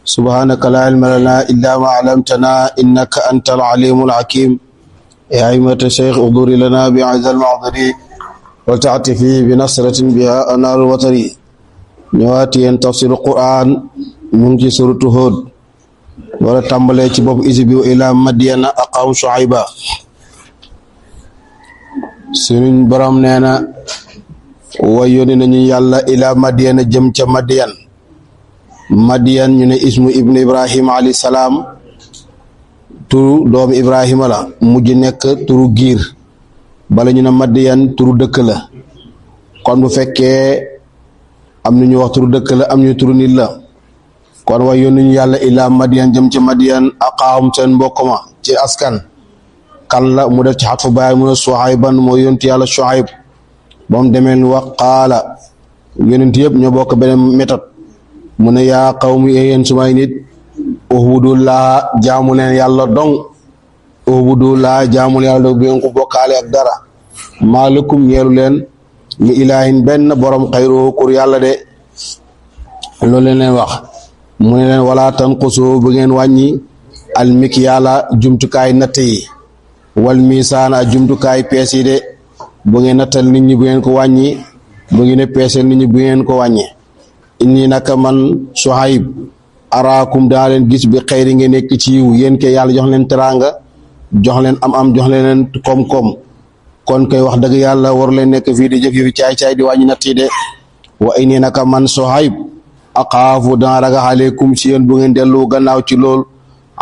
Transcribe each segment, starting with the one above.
سبحانك لا علم لنا إلا ما علمتنا إنك أنت العليم الحكيم يا أئمة الشيخ اغفر لنا بعز المعذر وتعطفي بنصرة بها أنار الوطري ñëwaati yéen tafsir Qur'an mu ngi ci suratu Hud wala tàmbalee ci bopp isbi ila Madyana aqaw Shuayba suñu borom nee na wa yónni nañu yàlla ila Madyana jëm ca Madyan ñu ne ismu ibnu Ibrahima alayhi salaam turu doomu Ibrahima la mujj nekk turu giir bala ñu ne Madyan turu dëkk la kon bu fekkee am na ñu wax turu dëkk la am ñu turu nit la kon way yónni ñu yàlla ila Madyan jëm ca Madyan aqaawum seen mbokk ma ci askan kan la mu def ci xatfu baay mu ne Shuayban moo yónti yàlla Shuayb ba mu demee wa qaala yónent yëpp ñoo bokk beneen méthode mu ne yaa qawmi yéen sumay nit ubudullaa jaamu leen yàlla dong ubudullaa jaamu leen yàlla dong bi ngeen ko bokkaale ak dara maalakum ñeelu leen li ilaahin benn borom xayru kur yàlla de loolu leen wax mu ne leen wala tanqusu bu ngeen wàññi almikyaala jumtukaay natt yi wal misaana jumtukaay pees yi de bu ngeen nattal nit ñi bu ngeen ko wàññi bu ngeen peesal nit ñi bu ngeen ko wàññi inni naka man Shuayb araakum daa leen gis bi xayri ngeen nekk ci yiw yéen ke yàlla jox leen teraanga jox leen am jox leen koom-koom kon koy wax dëgg yàlla war leen nekk fii di jëf yi caay-caay di wàññi natt yi de wa inni naka man Shuayb aqaafu daa raga aleykum ci yéen bu ngeen dellu gannaaw ci lool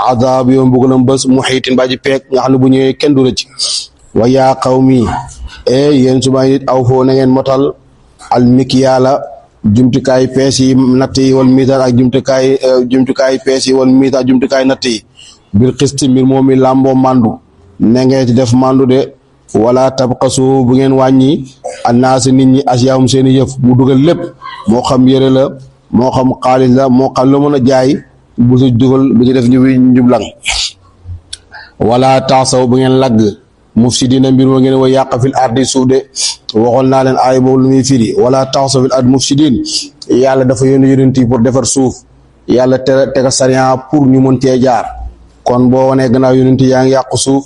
azab yoon mbugalam bés muhiitin ba ji peeg nga xam ne bu ñëwee kenn du rëcc wa yaa qawmi yéen suma nit aw foo na ngeen motal al mikyaala jumtukaay pees yi natt yi wal miisaan ak jumtukaay pees yi wal miisaan jumtukaay natt yi bil xisti mbir moom mi làmboo mandu na ngeen ci def mandu de wala tabqasu bu ngeen wàññi annaas nit ñi asyaahum seeni yëf mu dugal lépp moo xam yére la moo xam xaalis la moo xam la mën a jaay bu ci dugal bu ci def njublang wala taasaw bu ngeen lagg mufsidina mbir moo ngeen way yàq fil ardi suuf de waxoon naa leen aay boobu lu muy firi wala taasaw fil ardi mufsidin yàlla dafa yónni yonent yi pour defar suuf yàlla tega sariya pour ñu mën cee jaar kon boo wanee gannaaw yonent yaa ngi yàq suuf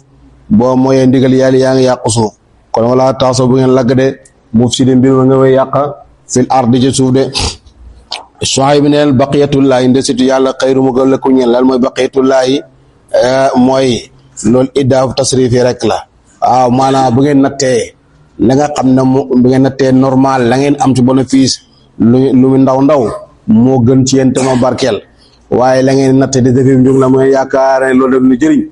boo mooyee ndigal yàlla yaa ngi yàq suuf kon wala taasaw bu ngeen lagg de mufsidin mbir moo ngeen way yàq fil ardi ci suuf de Shuayb bi neen baqiyatullaahi ndesitu yàlla xayru mu gën la ku ñeen lan mooy baqiyatullaahi mooy loolu iddaaf tasrifi rek la waaw maanaam bu ngeen nattee la nga xam ne bu ngeen nattee normal la ngeen am ci bénéfice lu mu ndaw moo gën ci yéen te moo barkeel waaye la ngeen nattee di defee njug la mooy yaakaar ne loolu def lu jëriñ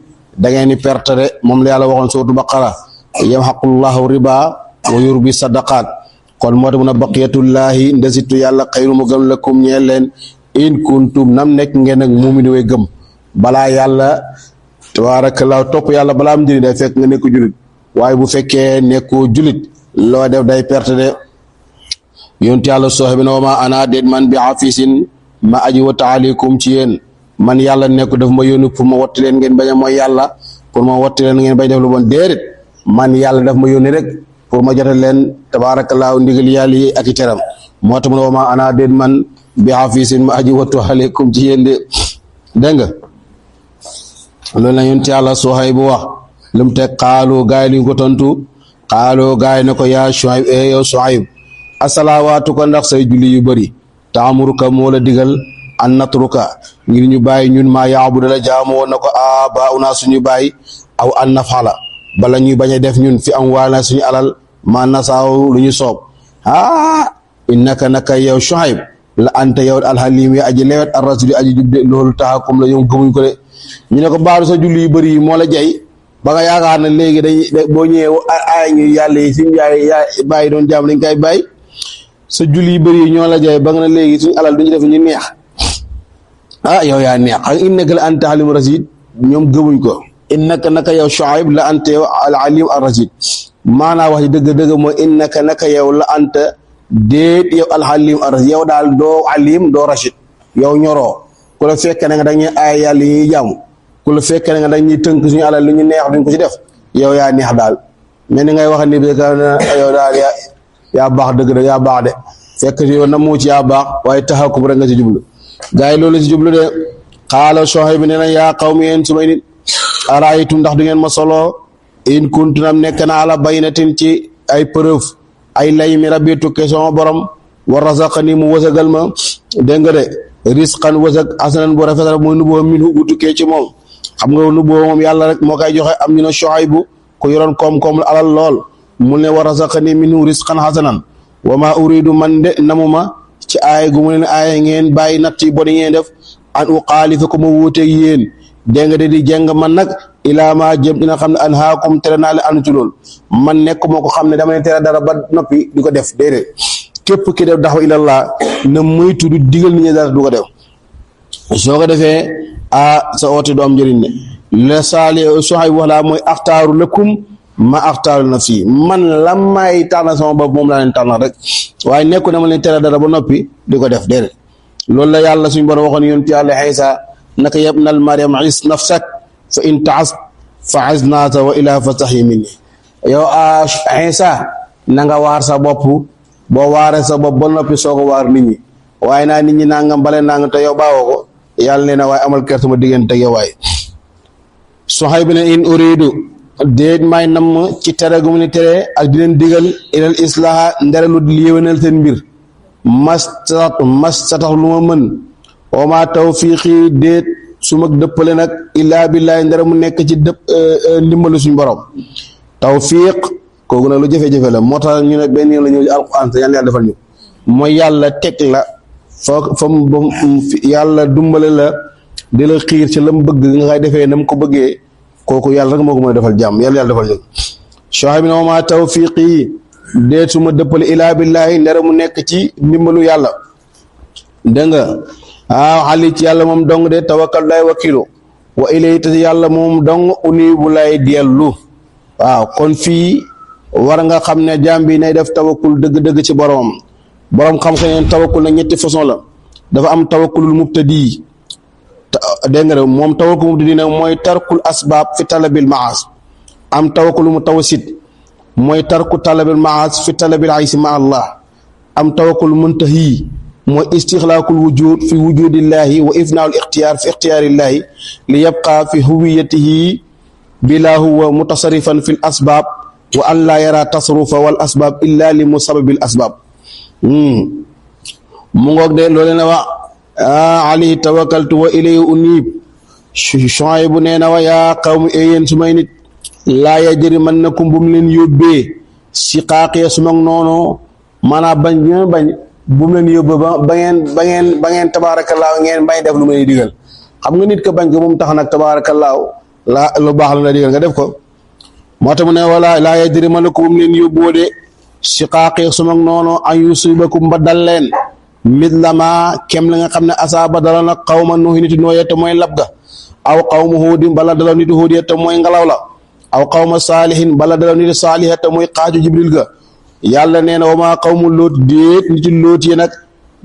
da ngeen di perte de moom la yàlla waxoon sootu Baqara yamhaqullahu riba wa yurbi sadaqaat kon moo tax mun a baqiyatullaahi ndesitu yàlla xayru mu gëm lakum ñeel leen in kuntum nam nekk ngeen ak mu'min way gëm balaa yàlla tabaarakallaahu topp yàlla balaa am njëriñ day fekk nga nekk julit waaye bu fekkee nekkoo julit loo def day perte de yonent yàlla Shuayb bi ne ma ana déet man bi hafisin ma aji wata aleykum ci yéen man yàlla nekku daf ma yónni pour ma watti leen ngeen bañ a mooy yàlla pour ma watti leen ngeen bañ def lu bon déedéet man yàlla daf ma yónni rek pour ma jotal leen tabaarakallaahu ndigal yàlla yi ak i teram moo tax mu ne ma ana déet man bi hafisin ma aji wattu aleykum ci yéen de dégg nga loolu la yonent yàlla Shuayb bu wax lu mu teg xaalu gaay li ñu ko tontu xaalu gaay ne ko yaa Shuayb yow Shuayb asalawaatu ko ndax say julli yu bëri taamuruka moo la digal an natruka ngir ñu bàyyi ñun maa yaabudu la jaamoo na ko aabauna suñu bàyyi aw an nafala bala ñuy bañ a def ñun fi am waal na suñu alal ma nasaaw lu ñu soob innaka naka yow Shuayb la anta yow alxalim yi aji lewet arrasuli aji jub de loolu taxakum la ñoom gëmuñ ko de ñu ne ko baaru sa julli yu bëri yi moo la jay ba nga yaakaar ne léegi boo ñëwee aay ñu yàlla yi suñu bàyyi doon jaam dañ koy bàyyi sa julli yu bëri yi ñoo la jay ba nga ne léegi suñu alal duñu def ñu neex yow yaa neex xam innaka la anta alim rasid ñoom gëmuñ ko innaka naka yow Shuayb la anta yow al alim ar rasid maanaa wax ji dëgg-dëgg mooy innaka naka yow la anta déet yow al alim ar rasid yow daal doo alim doo rashid yow ñoroo ku la fekk ne nga dañuy aay yàlla yi ñuy jaamu ku la fekk ne nga dañuy tënk suñu alal lu ñu neex duñ ko ci def yow yaa neex daal mais ni ngay wax ni bi yow daal yaa baax dëgg yaa baax de fekk yow na moo ci yaa baax waaye taxakum rek nga ci jublu gaa yi loolu si jublu de xaala Shuayb bi nee na yaa qawmi yéen su may nit araaytum ndax du ngeen ma solo in kuntunam nekk na ala baynatin ci ay preuve ay lay mi rabbi tukke sama borom wa razaqani mu wësagal ma dégg nga de risqan wësag hasanan bu rafetal mooy nubuwa minhu bu tukkee ci moom xam nga nubuwa moom yàlla rek moo koy joxe am ñu ne Shuayb ku yoroon koom-koom la alal lool mu ne wa razaqani minhu risqan hasanan wa ma uridu man de namuma ci aaya gu mu leen aaya ngeen bàyyi natt yi boni ngeen def an uxaalifa ko ma wuuteeg yéen dégg nga de di jeng man nag ilaa ma jëm dina xam ne an haakum tere naa leen anu ci lool man nekk moo ko xam ne dama leen tere dara ba noppi di ko def déedéet képp ki def daxwa ilallah na moytu du digal nit ñi dara du ko def soo ko defee sa oote du am njëriñ ne la saali Shuayb wax laa mooy axtaaru lakum ma axtaaru nafsi man la may tànn sama bopp moom laa leen tànn rek waaye nekku dama leen tere dara ba noppi di ko def déedéet loolu la yàlla suñu borom waxoon yonent yàlla Iisa naka yabnal Maryam is nafsak fa in taas fa aznaata wa ilaa fastaxyi minni yow Iisa na nga waar sa bopp boo waaree sa bopp ba noppi soo ko waar nit ñi waaye naa nit ñi nangam bale nangam te yow baawoo ko yàlla nee na waaye amal kerte ma diggante yow waaye Shuayb bi ne in uridu déet may nam ci tere gu mu ni tere ak di leen digal ilal islaha ndere lu yéwénal seen mbir mastatax lu ma mën wa ma tawfiqi déet su ma dëppale nag illaa billaahi ndere mu nekk ci ndimbalu suñu borom tawfiq kooku nag lu jafe-jafe la moo tax ñu ne benn yoon la ñëw ci alquran te yàlla defal ñu mooy yàlla teg la fa yàlla dumbale la di la xiir ci la mu bëgg nga koy defee na mu ko bëggee kooku yàlla rek moo ko mën a defal jàmm yàlla defal ñu Shuayb ne ma tawfiqi déet su ma dëppale ilaa billaahi ndere mu nekk ci ndimbalu yàlla dégg nga xali ci yàlla moom dong de tawakkal lay wakkilu wa ilayhi te yàlla moom dong unibu lay dellu waaw kon fii war nga xam ne jaam bi nay def tawakkul dëgg-dëgg ci borom xam-xam ne tawakkul na ñetti façon la dafa am tawakkulul mubtadi dégg nga moom tawakkul mubtadi nag mooy tarkul asbaab fi talabil maas am tawakkul mutawassit mooy tarku talabil maas fi talabil aysi ma allah am tawakkul muntahi mooy istixlaaqul wujud fi wujudillahi wa ifnaul ixtiyaar fi ixtiyaarillahi li yabqa fi huwiyatihi bila huwa mutasarrifan fi l asbaab wa an laa yara tasrufa wal asbaab illa li musababil asbaab mu ngoog de loolu ne wax alayhi tawakkaltu wa ilayhi unib Shuayb bu nee na wa yaa qawmi yéen su may nit laa yajrimannakum bu mu leen yóbbee si xaaqiya su mag noonu maanaam bañ bi ma bañ bu mu leen yóbbee ba ngeen tabaarakallaahu ngeen bañ def lu may digal xam nga nit ko bañ ko bu mu tax nag tabaarakallaahu la lu baax la digal nga def ko moo tax mu ne wala laa yajrimannakum bu mu leen yóbboo de si xaaqiya su mag noonu an yusibakum ba dal leen mislama kem la nga xam ne asaaba dala na qawma nuuhi niti nooye te mooy lab ga aw qawma huudin bala dalaw niti huud te mooy ngelaw la aw qawma saalihin bala dalaw niti saaliha te mooy xaaju jibril ga yàlla nee na wa maa qawmu loot déet niti loot yi nag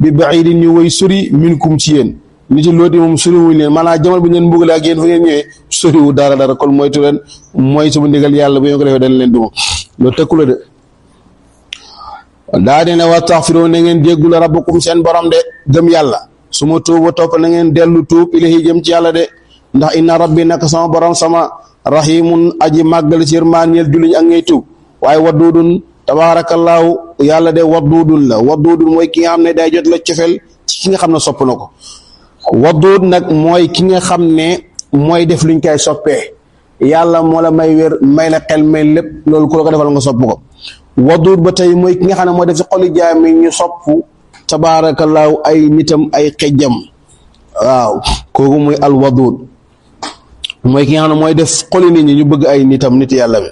bi baidin ñu way sori minkum ci yéen niti loot yi moom soriwuñ leen maanaam jamal bu ñu leen mbugale ak yéen fa ngeen ñëwee soriwu dara kon moytu leen mooy sama ndigal yàlla bu ñu ko defee dañ leen duma loolu tëkku la de daa dina wastaxfiru na ngeen jéggul rabbakum seen borom de gëm yàlla su ma tuuba topp na ngeen dellu tuub ilahi jëm ci yàlla de ndax inna rabbi naka sama borom sama rahimun aji màggal ci yërmaaneel julliñ ak ngay tuub waaye waddudun tabaarakallaahu yàlla de waddudun la waddudun mooy ki nga xam ne day jot la cofeel ci ki nga xam ne sopp na ko waddud nag mooy ki nga xam ne mooy def luñ koy soppee yàlla moo la may wér may la xel may lépp loolu ku la ko defal nga sopp ko waduud ba tey mooy ki nga xam ne moo def ci xoli jaam yi ñu sopp tabaarakallaahu ay nitam ay xejjam waaw kooku muy al waduud mooy ki nga xam ne mooy def xoli nit ñi ñu bëgg ay nitam nit yàlla bi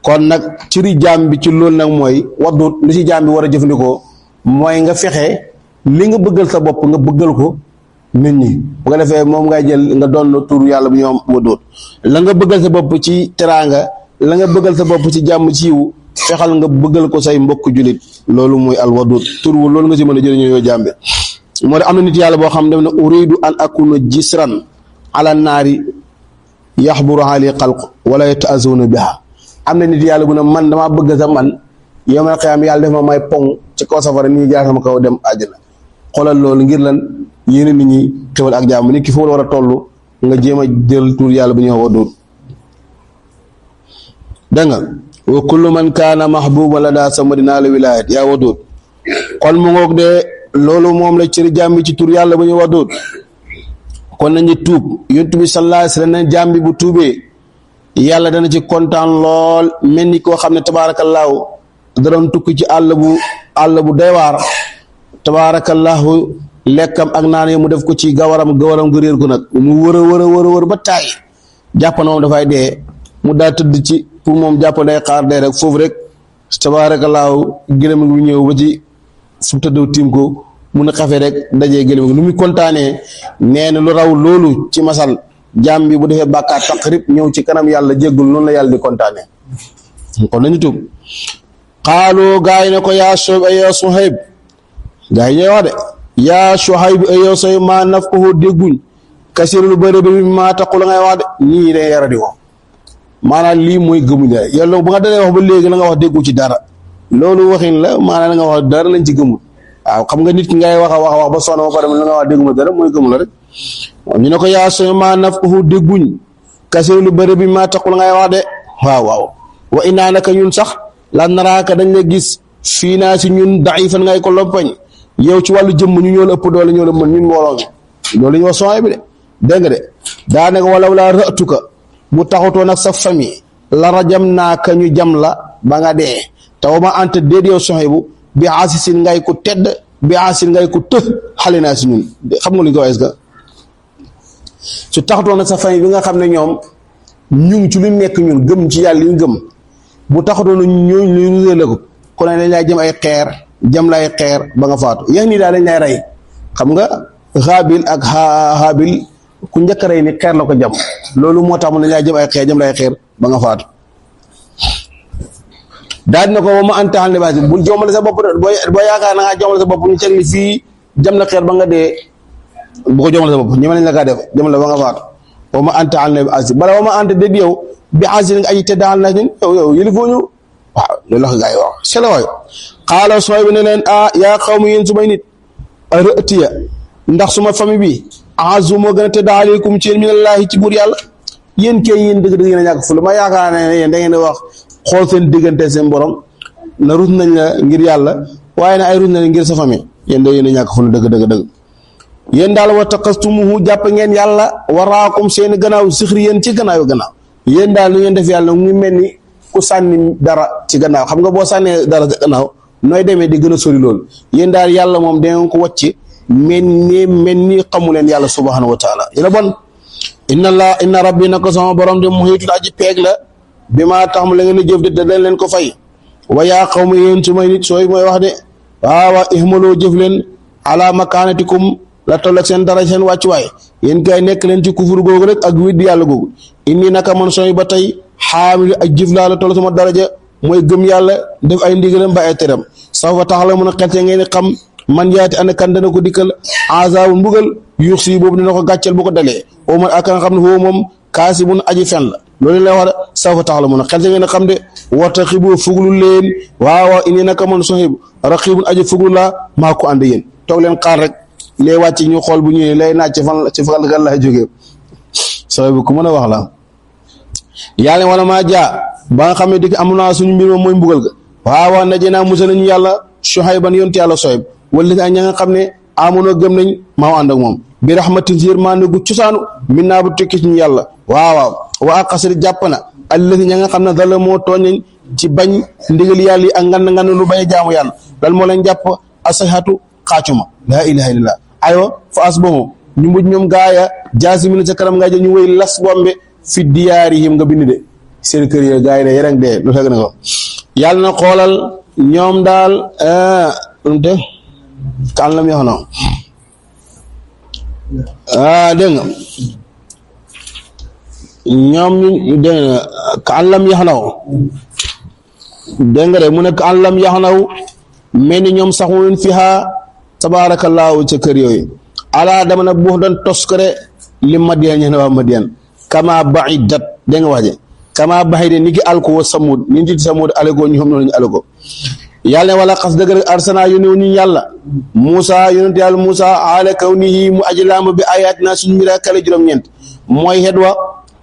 kon nag ciri jaam bi ci loolu nag mooy waduud li ci jaam bi war a jëfandikoo mooy nga fexe li nga bëggal sa bopp nga bëggal ko nit ñi bu nga defee moom ngay jël nga doon tur yàlla bu ñoom waduud la nga bëggal sa bopp ci teraanga la nga bëggal sa bopp ci jàmm ci yiw fexal nga bëggal ko say mbokk julit loolu mooy alwadud tur wu loolu nga si mën a jëriñoo yoo jàmbe moo de am na nit yàlla boo xam ne ne uridu an akuna jisran ala naari yaxburu ali xalq wala yataazuna biha am na nit yàlla bu ne man damaa bëgg sa man yow ma xiyaam yàlla def ma may pong ci kaw safara ni ñuy jaar sama kaw dem àjjana xoolal loolu ngir lan yéene nit ñi xewal ak jàmm nit ki foofu la war a toll nga jéem a jël tur yàlla bu ñuy wax Wadud dégg nga wa kullu man kaana mahbuban la daa samadina la wilayat yaa Wadud kon mu ngoog de loolu moom la cëri jàmm ci tur yàlla bu ñuy Wadud kon nañu tuub yonent bi sallallahu alayhi wasallam ne jàmm bi bu tuubee yàlla dana ci kontaan lool mel ni koo xam ne tabaarakallaahu da doon tukki ci àll bu doy waar tabaarakallaahu lekkam ak naan yi mu def ko ci gawaram gu réer ko nag mu wër ba taay jàpp na moom dafay dee mu daa tëdd ci pour moom jàpp day xaar dee rek foofu rek tabaarakallaahu gëlëm gi ñëw ba ci fu tëdd tiim ko mun a xafe rek dajee gëlëm gi nu muy kontaanee nee na lu raw loolu ci masal jaam bi bu defee bàkkaar taqrib ñëw ci kanam yàlla jéggul noonu la yàlla di kontaanee kon nañu tuub xaaloo gaa yi ne ko yaa Shuayb ay yow Suhayb gaa yi ñooy wax de yaa Shuayb ay yow Suhayb maa nafqahu dégguñ kasiir lu bëri bi maa taqul ngay wax de ñii day yara di ko maanaam lii mooy gëmuñ la yàlla bu nga dalee wax ba léegi la nga wax déggu ci dara loolu waxin la maanaam la nga wax dara lañ ci gëmul waaw xam nga nit ki ngay wax ba sonn ba pare la nga wax dégguma dara mooy gëmu la rek ñu ne ko yaa Shuayb maa nafqahu dégguñ kasiir lu bëri bi maa taqul ngay wax de waaw wa innaa naka ñun sax la naraaka dañ la gis fii naa si ñun da'ifan ngay ko loppañ yow ci wàllu jëmm ñu ñoo la ëpp doole ñoo la mën ñun mbooloo mi loolu ñu wax Suhayb bi de dégg nga de daanaka walaw laa ra'tuka bu taxutoon ak sa famille la rajam naaka ñu jam la ba nga dee te wa ma anta déet yow Suhayb bi aasisin ngay ko tedd bi aasin ngay ko të xale naa si ñun xam nga lu ñu ko wax su taxutoon ak sa famille bi nga xam ne ñoom ñu ngi ci lu nekk ñun gëm ci yàlla li ñu gëm bu taxutoon ñu rusé ko kon dañ lay jëm ay xeer jëm lay xeer ba nga faatu yéen nii daal dañ lay rey xam nga Haabil ak Haabil ku njëkk a rey ni xeer la ko jam loolu moo tax mu dañ lay jëm ay xeer jëm lay xeer ba nga faatu daal dina ko wa ma anta an libaas bul jombale sa bopp boo yaakaar na ngaa jombale sa bopp ñu teg ni fii jam la xeer ba nga dee bu ko jombale sa bopp ñi ma lañ la kaa def jëm la ba nga faatu wa ma anta an libaas bala wa ma anta déet yow bi asin nga aji te daal na ñun yow yëlifoo ñu waaw loolu la ko gaa yi wax sela waay xaala Suhayb ne leen yaa xawmi yéen sumay nit arëtiya ndax suma famille bi azu moo gën a tedd aleykum ci yéen minallaahi ci buur yàlla yéen kay yéen dëgg yéen a ñàkk fula ma yaakaar ne yéen da ngeen di wax xool seen diggante seen borom na rus nañ la ngir yàlla waaye na ay rus nañ ngir sa famille yéen da yéen a ñàkk fula dëgg yéen daal wa taqastumuhu jàpp ngeen yàlla waraakum seen gannaaw sixri yéen ci gannaaw yéen daal nu ngeen def yàlla mu ngi mel ni ku sànni dara ci gannaaw xam nga boo sànnee dara ci gannaaw nooy demee di gën a sori loolu yéen daal yàlla moom dangeen ko wàcc mel ni xamu leen yàlla subhanahu wa taala yéen a bon inna rabbi nako sama borom de muhiitun aji peeg la bi maa tax mu la ngeen a jëf de dañ leen ko fay wa yaa qawmi yéen su may nit sooy mooy wax de waaw ihmaloo jëf leen ala makaanatikum la toll ak seen dara seen wàccuwaay yéen kay nekk leen ci kufur googu rek ak widdi yàlla googu inni naka man sooy ba tey xaamilu ak jëf laa la toll sama daraja mooy gëm yàlla def ay ndigalam ba ay teram sax fa tax la mën a xelte ngeen xam man yaati ana kan dana ko dikkal azaabu mbugal yuux si boobu dina ko gàcceel bu ko dalee oo man ak nga xam ne foofu moom kaasi bun aji fen la loolu lay wax de sax fa tax la mën a xelte ngeen xam de warta xibu fuglu leen waaw inni naka man Suhayb raqibun aji fuglu laa maa ko ànd yéen toog leen xaar rek lay wàcc ñu xool bu ñëwee lay naaj ci fan gan lay jógee Suhayb bu ku mën a wax la yàlla wala maa jaa ba nga xam ne di am naa suñu mbir moom mooy mbugal ga waaw naje naa musal nañu yàlla Shuayban yonti yàlla Suhayb wala ña nga xam ne amonoo gëm nañ maa ànd ak moom bi rahmatin si yërmande gu cosaanu min naa bu tekki ci ñu yàlla waaw waa xasri jàpp na allati ña nga xam ne dala moo tooñ nañ ci bañ ndigal yàlla yi ak ngan lu bañ a jaamu yàlla dal moo leen jàpp asahatu xaacuma laa ilaha illallah aywa fa asbahu ñu mujj ñoom gaaya jaasimin sa kanam ngaa jël ñu wéy las bombe fi diyaarihim nga bind de seen kër yi gaay de yereng de lu fekk na ko yàlla na xoolal ñoom daal te kan lam yox na dégg nga ñoom ñu dégg nga kan lam yox naw dégg nga de mu ne kan lam yox naw mel ni ñoom sax wuñ fi xaa tabaarakallaahu ca kër yooyu ala dama na buux doon toskare li Madyan ñe ne waa Madyan kama ba'idat dégg nga wax je kama baxide ni ki alko wa samud ni nti samud aleko ñu xam noonu ñu aleko yàlla ne wala xas dëgg rek arsalnaa yónni ñu yàlla Muusa yonent yàlla Muusa ala kawnihi mu aji laama bi ayaatinaa suñu miracle juróom-ñeent mooy xet wa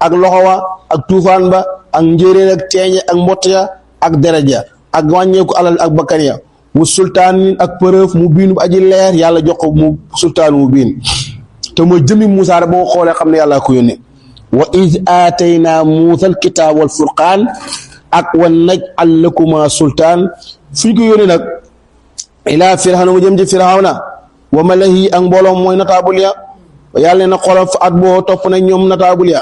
ak loxo wa ak tuufaan ba ak njéeréer ak teeñe ak mbott ya ak deraja ak wàññeeku alal ak bakkan ya wu sultaan ak preuve mu biin bu aji leer yàlla jox ko mu sultaan mu biin te mooy jëmmi Muusa rek boo xoolee xam ne yàlla ko yónni wa iz aataynaa Muusa al-kitaab wal furqaan ak wa naj'al lakuma sultaan fu ñu ko yónni nag ilaa Firawna mu jëm ci Firawna wa malahi ak mbooloom mooy notable ya yàlla na xoolal fa at boo topp na ñoom notable ya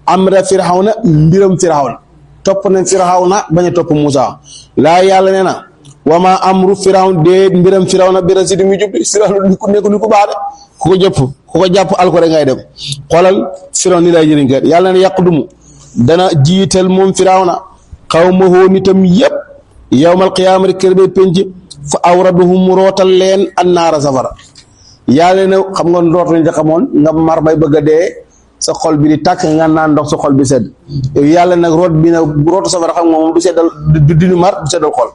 amra Firawna mbiram Firawna topp nañ Firawna bañ a topp Muusa laa yàlla nee na wa ma amru Firawna dee mbiram Firawna bi rasidi mu jub Firawna ku nekk ni ku baax de ku ko jàpp alko rek ngay dem xoolal Firawna ni lay jëriñ kat yàlla ne yaqdumu dana jiital moom Firawna qawmahu nitam yépp yawmal qiyaamati kër ba penc fa awraduhum mu rootal leen annaara safara yàlla ne xam nga root lañ ca xamoon nga mar bay bëgg a dee sa xol bi di tàkk nga naan ndox sa xol bi sedd yàlla nag root bi nag rootu safara xam nga moom du seddal du mar du seddal xol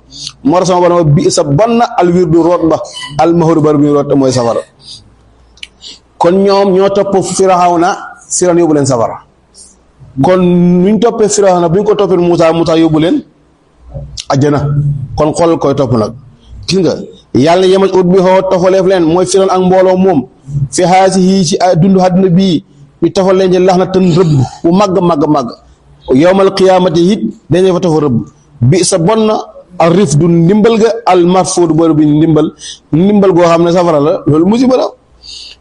moo tax sama borom bi sa bon na al wirdu root ba al mahru bar bi root mooy safara kon ñoom ñoo topp Firawna yóbbu leen safara kon nuñ toppee Firawna bu ñu ko toppee Muusa yóbbu leen ajjana kon xool koy topp nag gis nga yàlla yemal ut bi xoo tofaleef leen mooy Firawna ak mbooloo moom fi haasihi ci dund àdduna bii ñu tofal leen ci lax na tën rëbb bu màgg yawmal qiyaamati it dañuy fa tofa rëbb bi sa bon na al rif du ndimbal ga al marfuud boobu bi ndimbal goo xam ne safara la loolu musiba la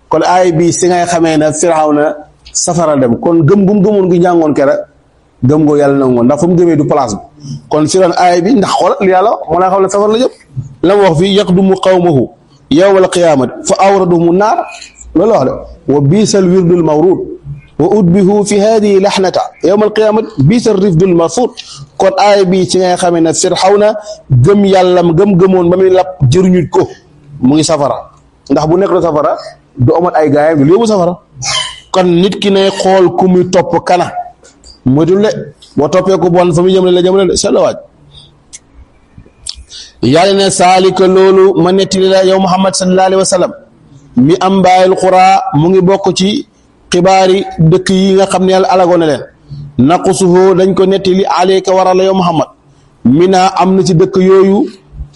kon aay bi si ngay xamee ne Firawna safara dem kon gëm gëmoon gi njàngoon kere gëm goo yàlla nangoon ndax fu mu gëmee du place bi kon Firawna aay bi ndax xoolal yàlla moo laa xam ne safara la jëm la mu wax fii yaqdumu qawmahu yawmal qiyaamati fa awraduhumu naar loolu wax de wa biisal wirdul mawruud wa utbihu fi haadihi laxnata yawmal qiyaamati biisal rifdul marfuud kon aay bi ci ngay xamee ne Firawna gëm yàlla gëmoon ba muy lapp jëriñut ko mu ngi safara ndax bu nekk safara du amat ay gaayam du yóbbu safara kon nit ki ne xool ku muy topp kana moytul de boo toppee ko bon fa muy jëmale la jëmale de sella waaj yàlla ne saalika loolu ma nettali la yow Muhammad sallallahu alayhi wa sallam mi am mbaayil xuraa mu ngi bokk ci xibaari dëkk yi nga xam ne yàlla alagoon na leen naqusuhu dañ ko nettali alayka waral la yow Muhammad mina am na ci dëkk yooyu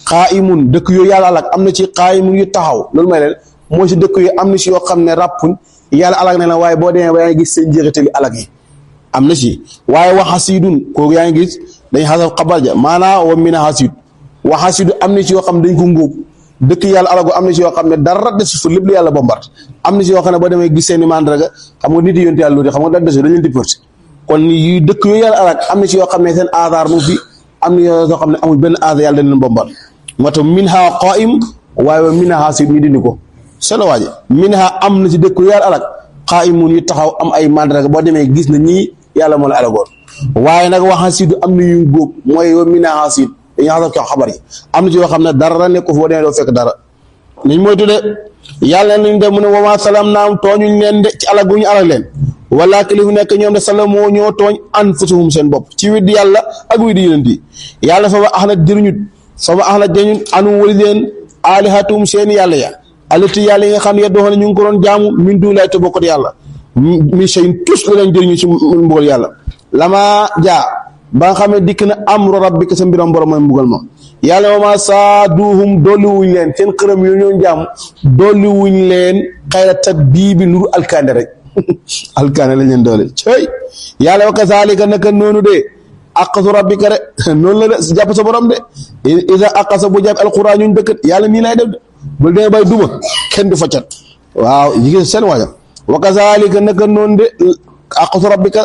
qaa'imun dëkk yooyu yàlla alag am na ci qaa'imun yu taxaw loolu may leen moo ci dëkk yooyu am na ci yoo xam ne ràppuñ yàlla alag na la waaye boo demee ba yaa ngi gis seen njeexitali alag yi am na ci waaye wa xasiidun kooku yaa ngi gis dañ xasab xabar ja maanaa wa mina xasiid wa xasiidu am na ci yoo xam ne dañ ko ngóob dëkk yàlla alago am na ci yoo xam ne dara des fa lépp lu yàlla bombard am na ci yoo xam ne boo demee gis seen i mandarga xam nga nit yi yonte yàlla loolu xam nga dara des dañ leen di porté kon yu dëkk yooyu yàlla alag am na ci yoo xam ne seen aadaar mu fi am na yoo xam ne amul benn aada yàlla dañ leen bombard moo tax minha qaa'im waaye wa minha xasiid ñu dindi ko solo waaje minha am na ci dëkk yàlla alag qaa'imun yu taxaw am ay mandarga boo demee gis na ñii yàlla moo la alagoon waaye nag wa xasiidu am na yu góob mooy wa minha xasiid dañuy xasab ko xabar yi am na ci yoo xam ne dara nekk foo demee doo fekk dara niñ mooy tudde yàlla nañ dem mu ne wama salam naam tooñuñ leen de ci alag gu ñu alag leen wala ki li fi nekk ñoom de salamoo ñoo tooñ anfusuhum seen bopp ci widdi yàlla ak widdi yonent yi yàlla fa ma ax na jëriñut fa ma ax na jëriñut anu wali leen aalihatum seen yàlla ya alati yàlla yi nga xam ne yeddoon ñu ngi ko doon jaamu min du lay te bokkut yàlla mi seen tus la leen jëriñu ci mbugal yàlla lama jaa ba nga xam ne dikk na amru rabbika sa mbiram borom mooy mbugal moom yàlla wama saaduhum dolli wuñ leen seen xërëm yooyu ñoon jaamu dolli wuñ leen xayra tat bii bi nuru alkaande rek alkaande lañ leen doole cëy yàlla wa kazalika naka noonu de aqasu rabbika rek noonu la de jàpp sa borom de isa aqasa bu jàpp alquran ñun dëkkat yàlla nii lay def de bul dee bay duma kenn du faccat waaw yi seen waaja wa kazalika naka noonu de aqasu rabbika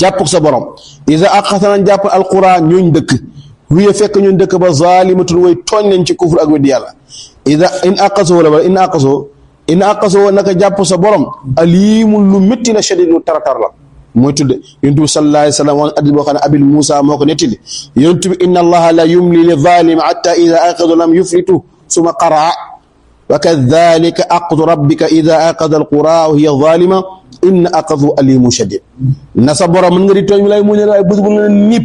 jàpp sa borom isa aqasana jàpp alquran ñuñ dëkk wiye fekk ñun dëkk ba zalimatun way tooñ nañ ci kufur ak weddi yàlla isa in aqasoo la wala in aqasoo naka jàpp sa borom alimun lu métti la shadid lu taratar la mooy tudde yonent bi sallallahu alayhi wa sallam wax addi boo xam ne abil Moussa moo ko nettali yonent bi inna allaha la yumli li zalimi hatta ida aqadu lam yuflitu suma qaraa wa kadhalika aqdu rabbika ida aqada alqura wa hiya zalima inna aqadu alimun shadid na sa borom mën nga di tooñ mi lay muñal waaye bés bu la nip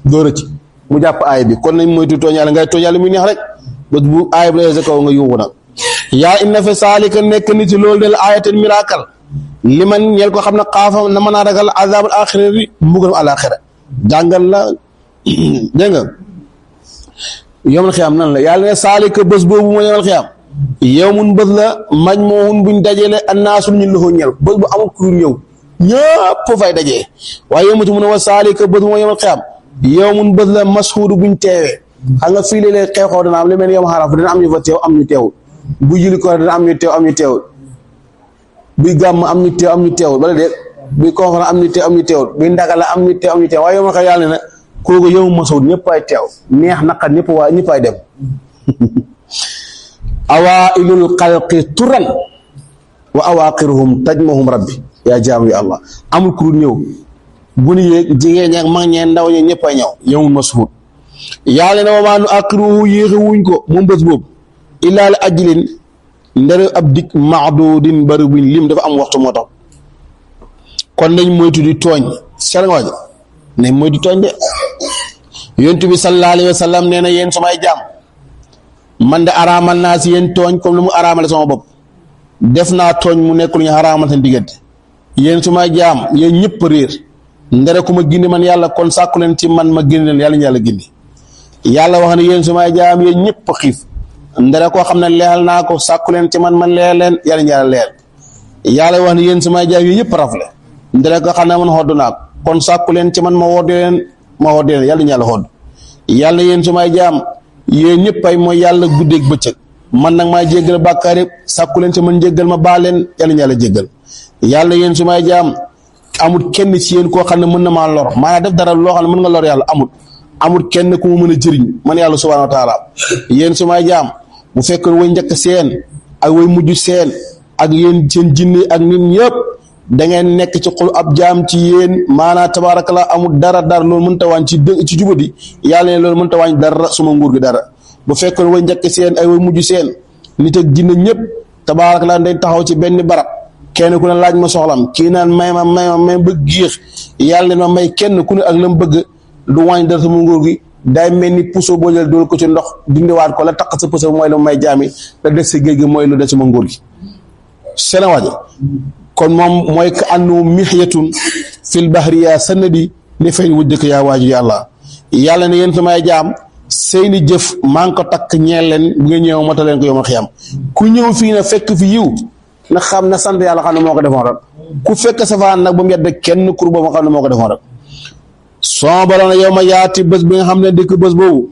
dóora ci mu jàpp aay bi kon nañ moytu tooñ yàlla ngay tooñ yàlla muy neex rek bés bu aay bi la sa kaw nga yuuxu nag yaa inna fi saalika nekk ni ci loolu del ayaten miracle li man ñeel ko xam ne xaafa na mën a ragal azabul axira bi mbugal alaxira jàngal la dégg nga yowmal xiyaam nan la yàlla ne saalika bés boobu moo yowmal xiyaam yowmun bés la majmuun buñ dajale annaasul ñu loxoo ñel bés bu amul ku ñëw ñëpp fay dajee waaye yow mu ci mun a wa saalika bés bu moo yowmal xiyaam yowmun bés la mashuudu buñ teewee xam nga fii léeg-léeg xew-xew dana am li mel ni yom xaraf dina am ñu fa teew am ñu teewul bu julli ko dina am ñu teew am ñu teewul buy gàmm am ñu teew am ñu teewul bala de buy conférence am ñu teew am ñu teewul buy ndagala am ñu teew am ñu teew waaye yow ma xam yàlla ne na kooku yow mashuud ñëpp ay teew neex naqar ñëpp ay dem awailul xalqi turan wa awaaqiruhum tajmahum rabbi yaa jaamu yi allah amul ku ñëw bu ñu yéeg jigéen ñi ak mag ñeen ndaw ñi ñëpp ay ñëw yawmul mashuud yàlla ne wa maa nu akkiruhu yéexe wuñ ko moom bés boobu illaa li ajlin ndere ab dik maadudin bari buñ lim dafa am waxtu moo tax kon nañ moytu di tooñ seen waaj nañ moytu tooñ de yonent bi sallallahu alayhi wa sallam nee na yéen samay jaam man de araamal naa si yéen tooñ comme lu mu araamale sama bopp def naa tooñ mu nekk lu ñu araamal seen diggante yéen samay jaam yéen ñëpp réer ndere ku ma gindi man yàlla kon sàkku leen ci man ma gindi leen yàlla ñu yàlla gindi yàlla wax ne yéen sumay jaam yéen ñëpp xiif ndere koo xam ne leexal naa ko sàkku leen ci man leer leen yàlla ñu yàlla leer yàlla wax ne yéen sumay jaam yéen ñëpp rafle ndere koo xam ne man xodd naa ko kon sàkku leen ci man ma woddi leen yàlla ñu yàlla xodd yàlla yéen sumay jaam yéen ñëpp ay mooy yàlla guddeeg bëccëg man nag maay jéggal bàkkaar yëpp sàkku leen ci man jéggal ma baal leen yàlla ñu yàlla jéggal yàlla yéen sumay jaam amul kenn ci yéen koo xam ne mën na maa lor maanaam def dara loo xam ne mën nga lor yàlla amul kenn ku mu mën a jëriñ man yàlla subhaanahu wa taala yéen sumay jaam bu fekkoon way njëkk seen ak way mujj seen ak yéen seen jinne ak nit ñëpp da ngeen nekk ci xolu ab jaam ci yéen maanaam tabaarakallah amul dara loolu mënta wàññi ci jubadi yàlla ne loolu mënta wàññi dara suma nguur gi dara bu fekkoon way njëkk seen ay way mujj seen nit ak jinne ñëpp tabaarakallah dañ taxaw ci benn barab kenn ku ne laaj ma soxlam kii naan may bëgg géex yàlla ne ma may kenn ku ne ak la mu bëgg du wàññi dara sama nguur gi day mel ni puso boo jël dool ko ci ndox dindiwaat ko la taq sa puso mooy la may jaami la des sa géej gi mooy lu des sama nguur gi seen waaji kon moom mooy ka annu mihyatun fil bahriya sanadi li fay wujjëk yaa waaju yàlla yàlla ne yéen samay jaam seeni jëf maa ngi ko takk ñeel leen bu ngeen ñëw mata leen ko yomal xiyam ku ñëw fii na fekk fi yiw na xam ne sant yàlla xam ne moo ko defoon rek ku fekk safaan nag ba mu yedd kenn kur boobu nga xam ne moo ko defoon rek soo boroon yow ma yaati bés bi nga xam ne dikk bés boobu